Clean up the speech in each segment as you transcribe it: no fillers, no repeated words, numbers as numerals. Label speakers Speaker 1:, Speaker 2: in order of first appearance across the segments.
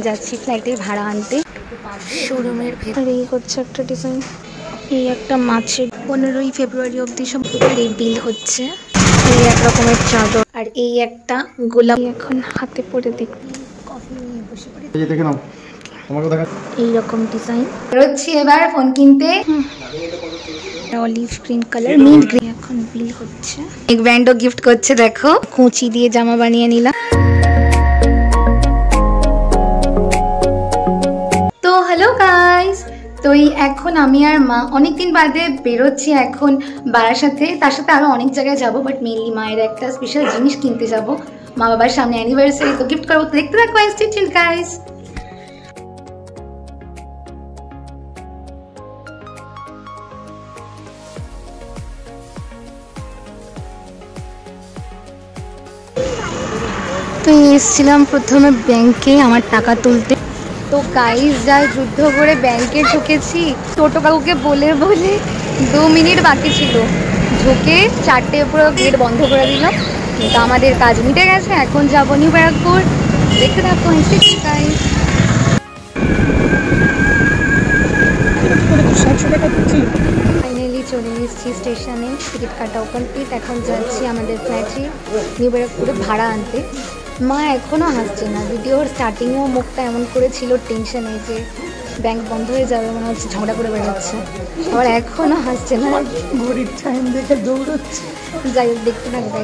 Speaker 1: যাচ্ছি ফ্ল্যাটে ভাড়া আনতে। শোরুমের ভেতরে এই হচ্ছে একটা ডিজাইন, এই একটা মাছের 15ই ফেব্রুয়ারি অবধি সব বিল হচ্ছে। এই এক রকমের চাদর আর এই একটা গোলাপ এখন হাতে পরে দেখি কফি নিয়ে বসে পড়ে দেখে নাও এইরকম ডিজাইন বেরোচ্ছি এবার ফোন কিনতে। Olive green colour mint green এখন বিল হচ্ছে। এক ব্র্যান্ডও গিফট করছে, দেখো কুচি দিয়ে জামা বানিয়ে নিলাম। তো হ্যালো গাইস, তো এই এখন আমি আর মা অনেকদিন বাদে বেরোচ্ছি এখন বারাসাতে, তার সাথে আরো অনেক জায়গায় যাবো, বাট মেনলি মায়ের একটা স্পেশাল জিনিস কিনতে যাব। মা বাবার সামনে অ্যানিভার্সারি, তো গিফট করবো, তো দেখতে থাকো স্টে টিউনড গাইস। তো এসেছিলাম প্রথমে ব্যাংকে আমার টাকা তুলতে। তো গাইস যা যুদ্ধ করে ব্যাংকে ঢুকেছি, টোটো কাকুকে বলে বলে 2 মিনিট বাকি ছিল, ঢুকে 4টে পুরো গেট বন্ধ করে দিল। কিন্তু আমাদের কাজ মিটে গেছে, এখন যাবো নিউ ব্যারাকপুর। দেখতে থাকো গাইস। ফাইনালি চলে এসেছি স্টেশনে, টিকিট কাটাও কমপ্লিট। এখন যাচ্ছি আমাদের ফ্ল্যাটে নিউ ব্যারাকপুরে ভাড়া আনতে। মা এখনও হাসছে না, ভিডিওর স্টার্টিংও মুখটা এমন করেছিল টেনশনে যে ব্যাংক বন্ধ হয়ে যাবে, মনে হচ্ছে ঝগড়া করে বেরোচ্ছে, আবার এখনও হাসছে না, ঘড়ির টাইম দেখে দৌড়চ্ছে। যাই হোক দেখতে থাকবে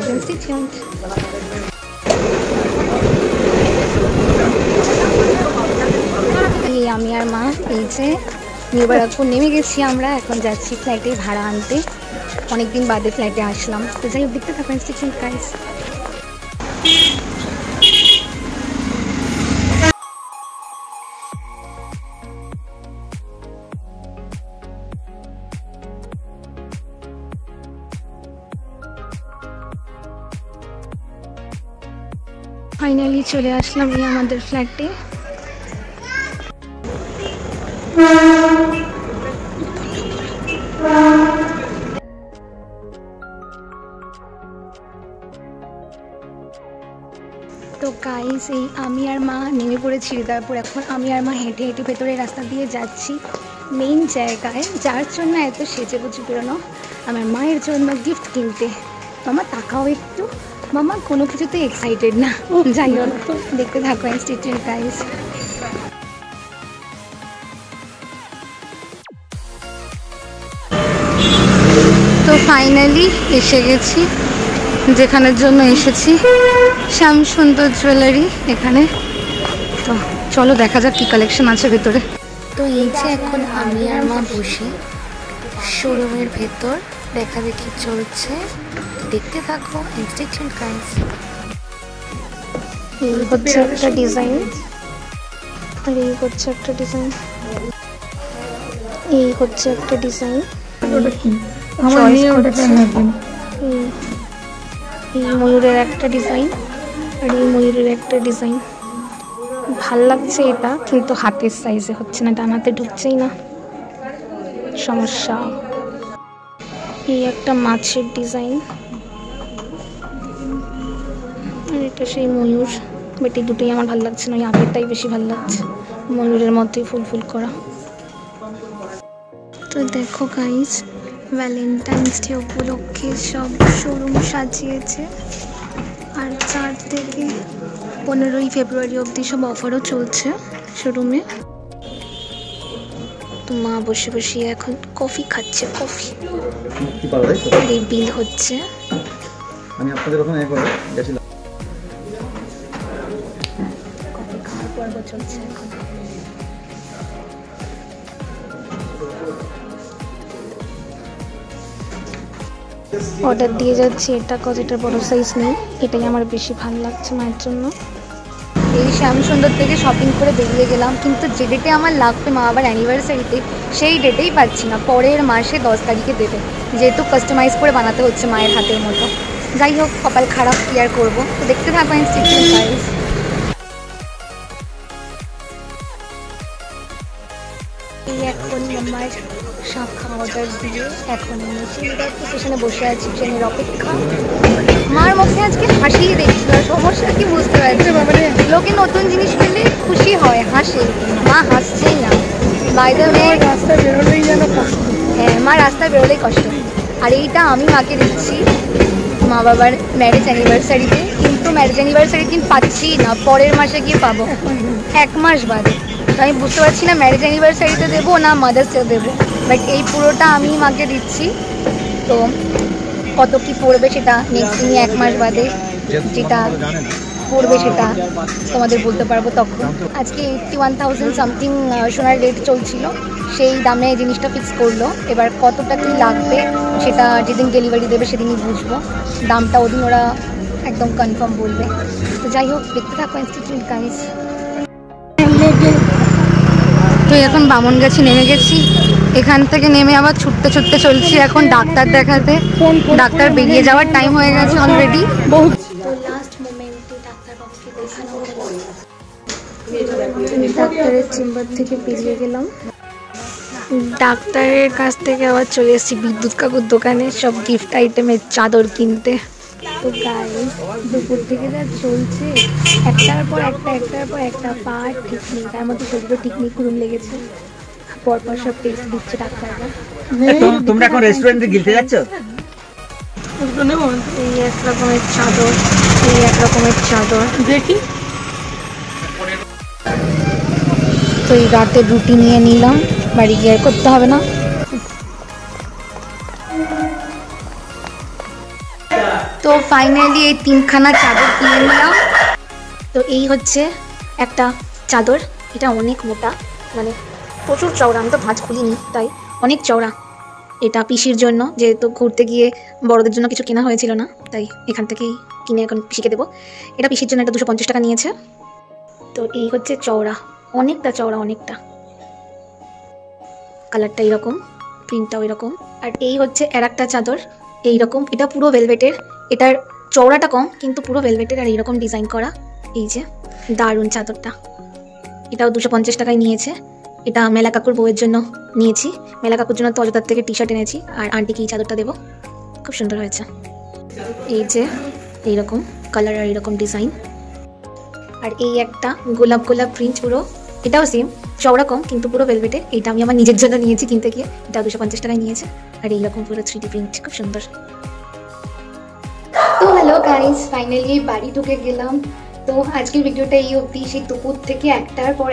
Speaker 1: এই আমি আর মা এই যে নিউ ব্যারাকপুর নেমে গেছি আমরা, এখন যাচ্ছি ফ্ল্যাটে ভাড়া আনতে। অনেকদিন বাদে ফ্ল্যাটে আসলাম, তো যাই হোক দেখতে থাকবেন গাইস। ফাইনালি চলে আসলাম আমাদের ফ্ল্যাটে। তো গাইস এই আমি আর মা নেমে পড়েছি হৃদয়পুর। এখন আমি আর মা হেঁটে হেঁটে ভেতরে রাস্তা দিয়ে যাচ্ছি মেইন জায়গায়, যার জন্য এত সেজে গুজে বেরোনো, আমার মায়ের জন্য গিফট কিনতে। মামা তাকাও একটু, মামা কোনো কিছুতে এক্সাইটেড না। যাই হোক দেখতে থাকো ইনস্টিটিউট গাইস। তো ফাইনালি এসে গেছি যেখানের জন্য এসেছি, শ্যাম সুন্দর জুয়েলারি এখানে। তো চলো দেখা যাক কি কালেকশন আছে ভেতরে। তো এই যে এখন আমি আর মা বসে শোরুমের ভেতর দেখা দেখি চলছে, দেখতে থাকো ইনস্টিটিউট গাইস। এই হচ্ছে একটা ডিজাইন, আর এই হচ্ছে একটা ডিজাইন, এই হচ্ছে একটা ডিজাইন। এই ময়ূরের একটা ডিজাইন আর এই ময়ূরের একটা ডিজাইন। ভাল লাগছে এটা, কিন্তু হাতের সাইজে হচ্ছে না, ডান হাতে ঢুকছেই না, সমস্যা। এই একটা মাছের ডিজাইন আর এটা সেই ময়ূর, বাট এই দুটোই আমার ভালো লাগছে না, ওই আগেরটাই বেশি ভালো লাগছে, ময়ূরের মধ্যেই ফুল ফুল করা। তো দেখো গাইস ভ্যালেন্টাইন্স ডে উপলক্ষে সব শোরুম সাজিয়েছে, আর 4 থেকে 15ই ফেব্রুয়ারি অবধি সব অফারও চলছে শোরুমে। তো মা বসে বসে এখন কফি খাচ্ছে, কফি এই বিল হচ্ছে।
Speaker 2: আমি আপনাদের ওখানে একবার গেছিলাম,
Speaker 1: কফি খাওয়ার পর্ব চলছে এখন। অর্ডার দিয়ে যাচ্ছি এটা, কজ এটার বড় সাইজ নেই, এটাই আমার বেশি ভালো লাগছে মায়ের জন্য। এই শ্যাম সুন্দর থেকে শপিং করে বেরিয়ে গেলাম, কিন্তু যে ডেটে আমার লাগবে মা আবার অ্যানিভার্সারিতে, সেই ডেটেই পাচ্ছি না, পরের মাসে 10 তারিখে দেবে, যেহেতু কাস্টমাইজ করে বানাতে হচ্ছে মায়ের হাতের মতো। যাই হোক কপাল খারাপ, কি আর করবো। তো দেখতে থাকো ইনস্টিটিউট গাইস। এই এখন আমার শাখা অর্ডার দিয়ে এখন আমি শিলদার স্টেশনে বসে আছি ট্রেনের অপেক্ষা। মার মুখে আজকে হাসিয়ে দেখছিল, সমস্যা কি বুঝতে পারছে বাবারে। লোকে নতুন জিনিস পেলে খুশি হয়, হাসে, মা হাসছেই না। বাইরে রাস্তায় বেরোলেই যেন কষ্ট। হ্যাঁ, মা রাস্তায় বেরোলেই কষ্ট। আর এইটা আমি মাকে দিচ্ছি মা বাবার ম্যারেজ অ্যানিভার্সারিতে, কিন্তু ম্যারেজ অ্যানিভার্সারির দিন পাচ্ছি না, পরের মাসে গিয়ে পাবো, 1 মাস বাদে। তো আমি বুঝতে পারছি না ম্যারেজ অ্যানিভার্সারিতে দেবো না মাদার্স ডে দেবো, বাট এই পুরোটা আমি মাকে দিচ্ছি। তো কত কি পড়বে সেটা নেক্সট দিনই 1 মাস বাদে যেটা পড়বে সেটা তোমাদের বলতে পারবো তখন। আজকে 81,000 সামথিং সোনার রেট চলছিল, সেই দামে এই জিনিসটা ফিক্স করলো। এবার কতটা কি লাগবে সেটা যেদিন ডেলিভারি দেবে সেদিনই বুঝবো, দামটা ওদিন ওরা একদম কনফার্ম বলবে। তো যাই হোক, দেখতে থাকো ইনস্টিটিউট গাইস। তো এখন বামনগাছি নেমে গেছি, এখান থেকে নেমে আবার ছুটতে ছুটতে চলছি এখন ডাক্তার দেখাতে। ডাক্তার বেরিয়ে যাওয়ার টাইম হয়ে গেছে অলরেডি। তো লাস্ট মোমেন্টে ডাক্তারবাবুকে দেখানো হলো। ডাক্তারের চেম্বার থেকে বেরিয়ে গেলাম, ডাক্তারের কাছ থেকে আবার চলে এসেছি বিদ্যুৎ কাকুর দোকানে সব গিফট আইটেমের চাদর কিনতে। তো গাইস, দুপুর থেকে যা চলছে, একটার পর একটা পার ঠিক নেই, তার মধ্যে শরীরও ঠিক নেই, কুড়ুম লেগেছে। পরপর সব টেস্ট দিচ্ছে ডাক্তাররা।
Speaker 3: তোমরা এখন রেস্টুরেন্টে গিলতে যাচ্ছ?
Speaker 1: এই এক রকমের চাদর, এই এক রকমের চাদর দেখি। তো এই রাতে রুটি নিয়ে নিলাম, বাড়ি গিয়ে আর করতে হবে না। তো ফাইনালি এই 3খানা চাদর কিনে নিলাম। তো এই হচ্ছে একটা চাদর, এটা অনেক মোটা, মানে প্রচুর চওড়া, আমি তো ভাঁজ খুলিনি তাই অনেক চওড়া। এটা পিসির জন্য, যেহেতু ঘুরতে গিয়ে বড়দের জন্য কিছু কেনা হয়েছিল না, তাই এখান থেকেই কিনে এখন পিসিকে দেবো। এটা পিসির জন্য, এটা 250 টাকা নিয়েছে। তো এই হচ্ছে চওড়া, অনেকটা চওড়া, অনেকটা। কালারটা এইরকম, প্রিন্টটাও এরকম। আর এই হচ্ছে আর একটা চাদর এইরকম, এটা পুরো ভেলভেটের, এটার চওড়াটা কম কিন্তু পুরো ভেলভেটের, আর এইরকম ডিজাইন করা। এই যে দারুণ চাদরটা, এটাও 250 টাকায় নিয়েছে। এটা মেলা কাকুর বউয়ের জন্য নিয়েছি, মেলা কাকুর জন্য তো অযোধ্যার থেকে টি শার্ট এনেছি, আর আন্টিকে এই চাদরটা দেবো, খুব সুন্দর হয়েছে। এই যে এইরকম কালার আর এইরকম ডিজাইন। আর এই একটা গোলাপ গোলাপ প্রিন্ট পুরো, এটাও সেম, চওড়া কম কিন্তু পুরো ভেলভেটের। এটা আমি আমার নিজের জন্য নিয়েছি কিনতে গিয়ে, এটা 250 টাকায় নিয়েছে। আর এইরকম পুরো 3D প্রিন্ট, খুব সুন্দর। তো হ্যালো গাইস, ফাইনালি বাড়ি ঢুকে গেলাম। তো আজকের ভিডিওটা এই অবধি। সেই দুপুর থেকে একটার পর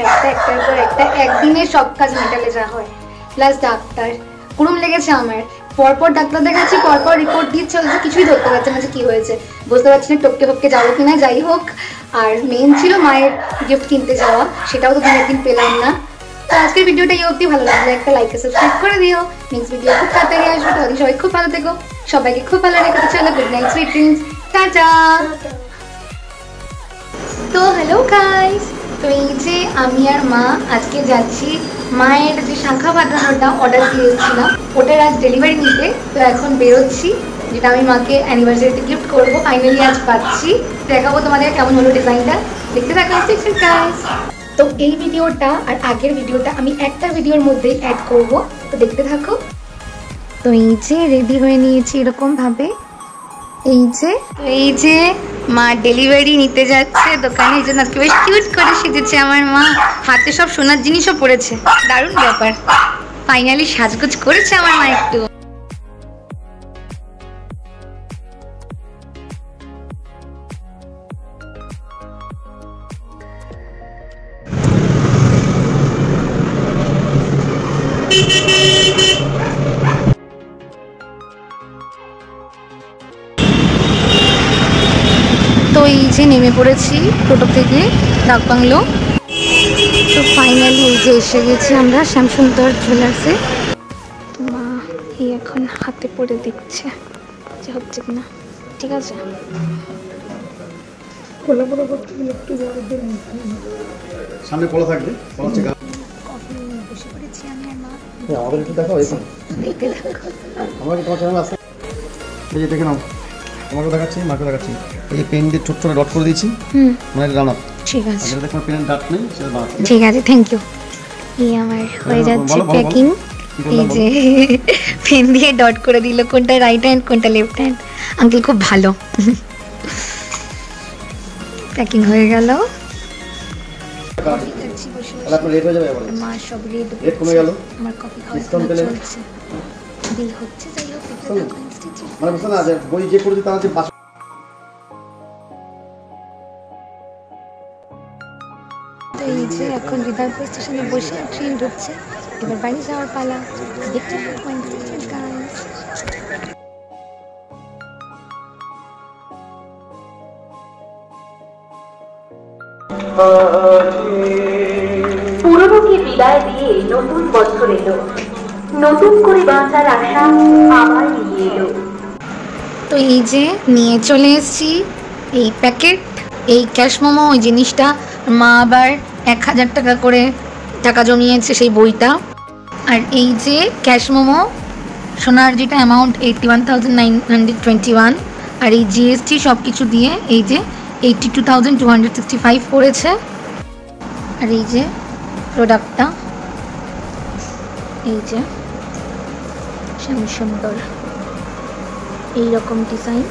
Speaker 1: একটা একদিনে সব কাজ মেটালে যা হয়, প্লাস ডাক্তার কুড়ুম লেগেছে আমার। পরপর ডাক্তার দেখাচ্ছি, পরপর রিপোর্ট দিয়ে চলছে, কিছুই ধরতে পারছে না যে কী হয়েছে, বুঝতে পারছি না টপকে ফপকে যাবো কিনা। যাই হোক, আর মেন ছিল মায়ের গিফট কিনতে যাওয়া, সেটাও তো দিনের দিন পেলাম না। তো আজকের ভিডিওটা এই অবধি। ভালো লাগলে একটা লাইক সাবস্ক্রাইব করে দিও। নেক্সট ভিডিও খুব তাড়াতাড়ি আসবে, ততদিন সবাই খুব ভালো থেকো, সবাইকে খুব ভালো রেখে চলো। Good night, sweet dreams, tata. তো হ্যালো গাইস, তো এই যে আমি আর মা আজকে যাচ্ছি মায়ের যে শাঁখা বাঁধানোটা অর্ডার দিয়েছিলাম ওটার আজ ডেলিভারি নিতে। তো এখন বেরোচ্ছি, যেটা আমি মাকে অ্যানিভার্সারিতে গিফট করবো, ফাইনালি আজ পাচ্ছি। দেখাবো তোমাদের কেমন হলো ডিজাইনটা, দেখতে থাকো গাইস। তো এই ভিডিওটা আর আগের ভিডিওটা আমি একটা ভিডিওর মধ্যেই অ্যাড করব, তো দেখতে থাকো। তো এই যে রেডি হয়ে নিয়েছি এরকম ভাবে, এই যে মা ডেলিভারি নিতে যাচ্ছে দোকানে, এই জন্য আজকে বেশ কিউট করে সেজেছে আমার মা, হাতে সব সোনার জিনিসও পড়েছে, দারুণ ব্যাপার। ফাইনালি সাজগোজ করেছে আমার মা একটু। তো এই যে নেমে পড়েছি টোটো থেকে ডাকবাংলো। তো ফাইনালি এই যে এসে গেছি আমরা শ্যামসুন্দর জুয়েলার্সে। তো মা এই এখন হাতে পরে দেখছে যে হচ্ছে কিনা, ঠিক আছে।
Speaker 2: সামনে কলা থাকবে, বসে পড়েছি আমি আর মা। আমাদের একটু দেখাও, দেখতে দেখো আমরা কি তোমার চ্যানেল আছে, এই যে দেখে নাও, তোমাকে দেখাচ্ছি, মাকে দেখাচ্ছি। এই যে পেন দিয়ে ছোট ছোট ডট করে দিয়েছি, মানে রান আপ, ঠিক আছে। আর যেটা কোনো পেনের ডাট নেই সেটা বাদ,
Speaker 1: ঠিক আছে, থ্যাংক ইউ। এই আমার হয়ে যাচ্ছে
Speaker 2: বলো, বলো,
Speaker 1: প্যাকিং।
Speaker 2: বলো।
Speaker 1: এই যে পেন দিয়ে ডট করে দিল কোনটা রাইট হ্যান্ড কোনটা লেফট হ্যান্ড। আঙ্কেল খুব ভালো। প্যাকিং হয়ে গেল।
Speaker 2: তাহলে আপনার রেট হয়ে যাবে এবারে।
Speaker 1: মা সব রেড
Speaker 2: রেট কমে গেল।
Speaker 1: আমার কফি খাওয়া
Speaker 2: Discount পেলে?
Speaker 1: চলছে, বিল হচ্ছে। যাই হোক দেখতে
Speaker 2: শোনো,
Speaker 1: থাকো ইনস্টিটিউট।
Speaker 2: মানে বুঝতে না যে বই যে করেছে তারা যে
Speaker 1: তো এই যে এখন বিধানপুর স্টেশনে বসে ট্রেন ঢুকছে, এবার বাড়ি যাওয়ার পালা। দেখতে থাকো ইনস্টিটিউট গাইস।
Speaker 4: পুরনোকে বিদায় দিয়ে নতুন বছর এলো, নতুন করে বাঁচার আশা আবার নিয়ে এলো।
Speaker 1: তো এই যে নিয়ে চলে এসেছি এই প্যাকেট, এই ক্যাশ মোমো। ওই জিনিসটা মা আবার 1000 টাকা করে টাকা জমিয়েছে সেই বইটা। আর এই যে ক্যাশ মোমো সোনার যেটা অ্যামাউন্ট 81,921, আর এই জিএসটি সব কিছু দিয়ে এই যে 82,265 পড়েছে। আর এই যে প্রোডাক্টটা, এই যে সুন্দর এইরকম ডিজাইন।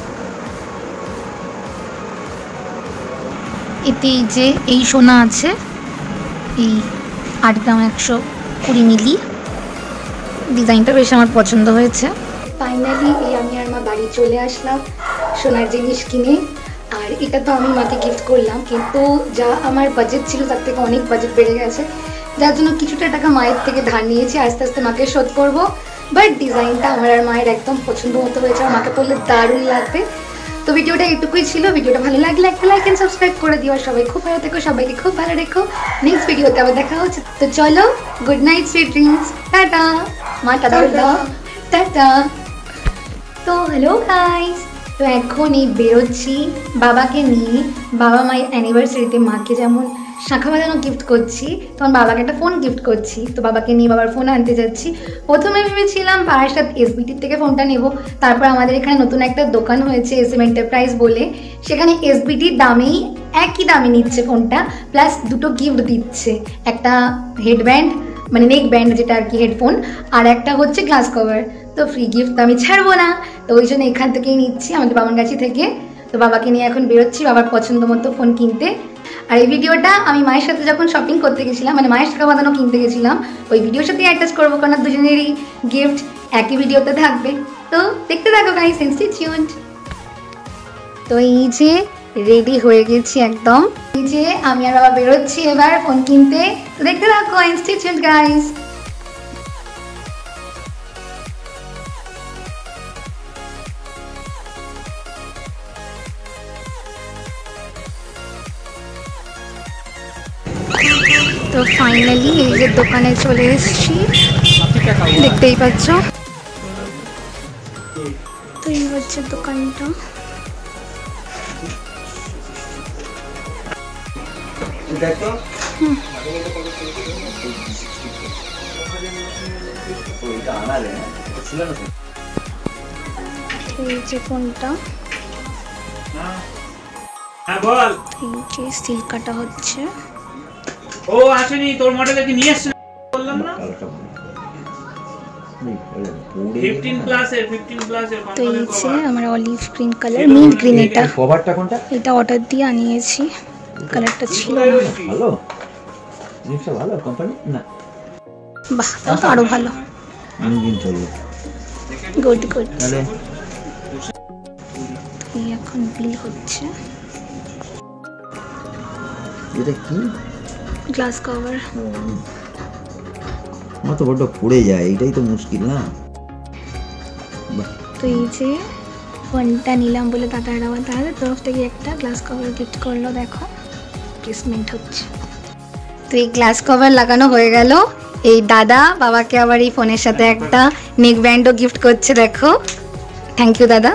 Speaker 1: এতে এই যে এই সোনা আছে, এই 8 গ্রাম 120 মিলি। ডিজাইনটা বেশ আমার পছন্দ হয়েছে। ফাইনালি এই আমি আর মা বাড়ি চলে আসলাম সোনার জিনিস কিনে। আর এটা তো আমি মাকে গিফট করলাম, কিন্তু যা আমার বাজেট ছিল তার থেকে অনেক বাজেট বেড়ে গেছে, যার জন্য কিছুটা টাকা মায়ের থেকে ধার নিয়েছি। আস্তে আস্তে মাকে শোধ করবো। বাট ডিজাইনটা আমার আর মায়ের একদম পছন্দ মতো হয়েছে, আর মাকে পড়লে দারুণ লাগবে। তো ভিডিওটা এটুকুই ছিল। ভিডিওটা ভালো লাগলে একটা লাইক এন্ড সাবস্ক্রাইব করে দিও। আর সবাই খুব ভালো থেকো, সবাইকে খুব ভালো রেখো। নেক্সট ভিডিওতে আবার দেখা হচ্ছে। তো চলো, good night, sweet dreams, tata. মা টাটা দাও, টাটা। তো হ্যালো গাইস, তো এখন এই বেরোচ্ছি বাবাকে নিয়ে। বাবা মায়ের অ্যানিভার্সারিতে মাকে যেমন শাঁখা বাঁধানো গিফট করছি, তখন বাবাকে একটা ফোন গিফট করছি। তো বাবাকে নিয়ে বাবার ফোন আনতে যাচ্ছি। প্রথমে ভেবেছিলাম বারাসাত এসবিটির থেকে ফোনটা নেব, তারপর আমাদের এখানে নতুন একটা দোকান হয়েছে SM এন্টারপ্রাইজ বলে, সেখানে এসবিটির দামেই একই দামে নিচ্ছে ফোনটা, প্লাস দুটো গিফট দিচ্ছে, একটা হেডব্যান্ড মানে নেক ব্যান্ড যেটা আর কি হেডফোন, আর একটা হচ্ছে গ্লাস কভার। তো ফ্রি গিফট আমি ছাড়বো না, তো ওই জন্য এখান থেকেই নিচ্ছি আমাদের বাবার কাছে থেকে। তো বাবাকে নিয়ে এখন বেরোচ্ছি বাবার পছন্দ মতো ফোন কিনতে। আর এই ভিডিওটা আমি মায়ের সাথে যখন শপিং করতে গেছিলাম, মানে মায়ের শাঁখা বাঁধানো কিনতে গেছিলাম, ওই ভিডিওর সাথে অ্যাটাচ করবো, কারণ দুজনেরই গিফট একই ভিডিওতে থাকবে। তো দেখতে থাকো গাইস, স্টে টিউনড। তো এই যে রেডি হয়ে গেছি একদম, এই যে আমি আর বাবা বেরোচ্ছি এবার ফোন কিনতে। তো দেখতে থাকো, স্টে টিউনড গাইস। তো ফাইনালি এই যে দোকানে চলে এসেছি, দেখতেই পাচ্ছ। তো এই হচ্ছে দোকানটা। এই যে ফোনটা, এই যে সিল কাটা হচ্ছে।
Speaker 3: ও আসেনি, তোর মডেলে কি নিয়ে আসছে বললাম না? 15 প্লাস এর
Speaker 1: তো এই যে আমার olive green colour, mint green, এটা
Speaker 2: কভারটা কোনটা?
Speaker 1: এটা অর্ডার দিয়ে আনিয়েছি, কালারটা ছিল না।
Speaker 2: ভালো জিনিসটা, ভালো কোম্পানি না?
Speaker 1: বাহ, তাও তো আরো ভালো।
Speaker 2: দিন চলবে।
Speaker 1: Good good.
Speaker 2: তাহলে
Speaker 1: এই এখন বিল হচ্ছে।
Speaker 2: এটা কি?
Speaker 1: Glass cover.
Speaker 2: আমার তো বড্ড পড়ে যায়, এটাই তো মুশকিল না।
Speaker 1: তো এই যে ফোনটা নিলাম বলে দাদারা তাদের তরফ থেকে একটা গ্লাস কভার গিফট করলো, দেখো প্লেসমেন্ট হচ্ছে। তো এই গ্লাস কভার লাগানো হয়ে গেল। এই দাদা বাবাকে আবার এই ফোনের সাথে একটা নেক ব্যান্ডও গিফট করছে, দেখো। থ্যাংক ইউ দাদা।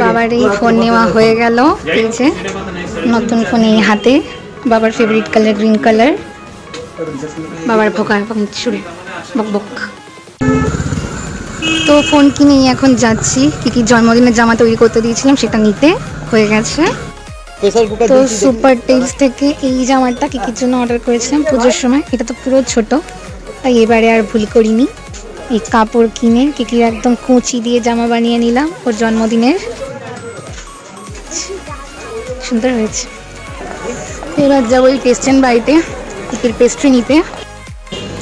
Speaker 1: বাবার এই ফোন নেওয়া হয়ে গেল। এই যে নতুন ফোন এই হাতে, বাবার ফেভারিট কালার গ্রিন কালার। বাবার ভোকা শুরু বক বক। তো ফোন কিনে এখন যাচ্ছি, কি জন্মদিনের জামা তৈরি করতে দিয়েছিলাম সেটা নিতে হয়ে গেছে।
Speaker 2: প্রেসার কুকার
Speaker 1: তো সুপার টেলস থেকে এই জামাটা কিকির জন্য অর্ডার করেছিলাম পুজোর সময়। এটা তো পুরো ছোট, তাই এবারে আর ভুল করিনি। এই কাপড় কিনে কিকির একদম কুচি দিয়ে জামা বানিয়ে নিলাম ওর জন্মদিনের। সুন্দর হয়েছে। এবার যাবো এই পেস্ট্রেন বাড়িতে কিকির পেস্ট্রি নিতে,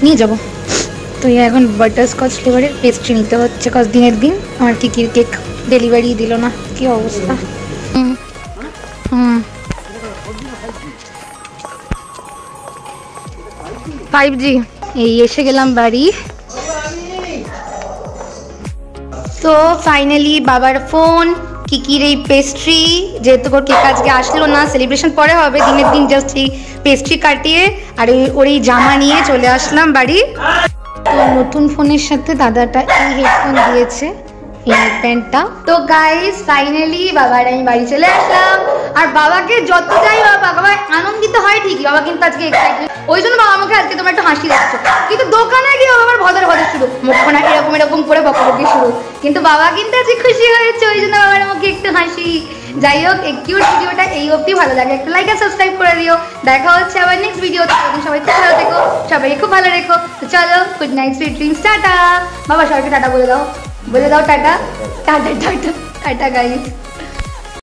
Speaker 1: নিয়ে যাবো। তো এখন বাটারস্কচ ফ্লেভারের পেস্ট্রি নিতে হচ্ছে, কজ দিনের দিন আমার কিকির কেক ডেলিভারি দিল না, কি অবস্থা। হুম 5G। এই এসে গেলাম বাড়ি। তো ফাইনালি বাবার ফোন, কিকির এই পেস্ট্রি, যেহেতু ওর কেক আজকে আসলো না, সেলিব্রেশন পরে হবে, দিনের দিন জাস্ট এই পেস্ট্রি কাটিয়ে আর ওর এই জামা নিয়ে চলে আসলাম বাড়ি। তো নতুন ফোনের সাথে দাদাটা এই হেডফোন দিয়েছে, এই প্যান্টটা। তো গাইস ফাইনালি বাবার আমি বাড়ি চলে আসলাম। আর বাবাকে যতটাই বাবা আনন্দিত হয় ঠিকই, বাবা কিন্তু আজকে এক্সাইটেড, ওই জন্য বাবা আমাকে আজকে তোমার একটু হাসি দেখছো, কিন্তু দোকানে গিয়ে আমার ভদর ভদর শুরু, মুখখানা এরকম এরকম করে বকাবকি শুরু, কিন্তু বাবা কিন্তু আজকে খুশি হয়েছে, ওই জন্য বাবার আমাকে একটু হাসি। যাই হোক, এই কিউট ভিডিওটা এই অবধি ভালো লাগে, একটু লাইক আর সাবস্ক্রাইব করে দিও। দেখা হচ্ছে আবার নেক্সট ভিডিওতে। সবাই খুব ভালো থেকো, সবাই খুব ভালো রেখো। তো চলো, good night, sweet dreams, tata. বাবা সবাইকে টাটা বলে দাও, বলে দাও tata, tata tata tata guys.